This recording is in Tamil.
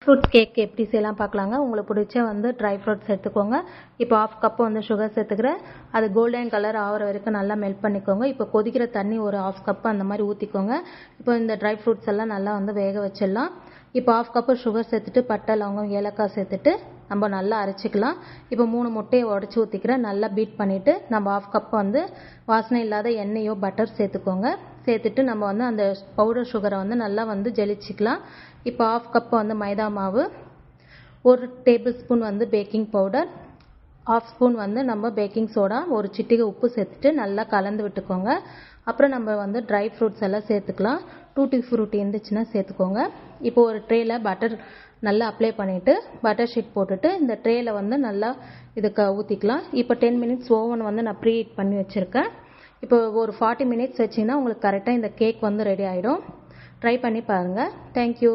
ஃப்ரூட்ஸ் கேக் எப்படி செய்யலாம் பார்க்கலாங்க. உங்களுக்கு பிடிச்ச ட்ரை ஃப்ரூட்ஸ் எடுத்துக்கோங்க. இப்போ 1/2 கப் சுகர் சேர்த்துக்கிறேன். அது கோல்டன் கலர் ஆகிற வரைக்கும் நல்லா மெல்ட் பண்ணிக்கோங்க. இப்போ கொதிக்கிற தண்ணி ஒரு 1/2 கப் அந்த மாதிரி ஊற்றிக்கோங்க. இப்போ இந்த ட்ரை ஃப்ரூட்ஸ் எல்லாம் நல்லா வேக வச்சிடலாம். இப்போ 1/2 கப் சுகர் சேர்த்துட்டு பட்டை லவங்கம் ஏலக்காய் சேர்த்துட்டு நம்ம நல்லா அரைச்சிக்கலாம். இப்போ 3 முட்டையை உடச்சி ஊற்றிக்கிறேன். நல்லா பீட் பண்ணிவிட்டு நம்ம 1/2 கப் வாசனை இல்லாத எண்ணெயோ பட்டர் சேர்த்துக்கோங்க. சேர்த்துட்டு நம்ம அந்த பவுடர் சுகரை நல்லா ஜெலிச்சிக்கலாம். இப்போ 1/2 கப் மைதா மாவு, 1 table spoon baking powder, 1/2 spoon நம்ம பேக்கிங் சோடா, ஒரு சிட்டிகை உப்பு சேர்த்துட்டு நல்லா கலந்து விட்டுக்கோங்க. அப்புறம் நம்ம ட்ரை ஃப்ரூட்ஸ் எல்லாம் சேர்த்துக்கலாம். டூட்டி ஃப்ரூட்டி இருந்துச்சுன்னா சேர்த்துக்கோங்க. இப்போ ஒரு ட்ரேயில் பட்டர் நல்லா அப்ளை பண்ணிவிட்டு பட்டர் ஷீட் போட்டுட்டு இந்த ட்ரேயில் நல்லா இதுக்கு ஊற்றிக்கலாம். இப்போ 10 மினிட்ஸ் ஓவன் நான் ப்ரீ ஹீட் பண்ணி வச்சுருக்கேன். இப்போ ஒரு 40 மினிட்ஸ் வச்சிங்கன்னா உங்களுக்கு கரெக்டாக இந்த கேக் ரெடி ஆகிடும். ட்ரை பண்ணி பாருங்கள். தேங்க்யூ.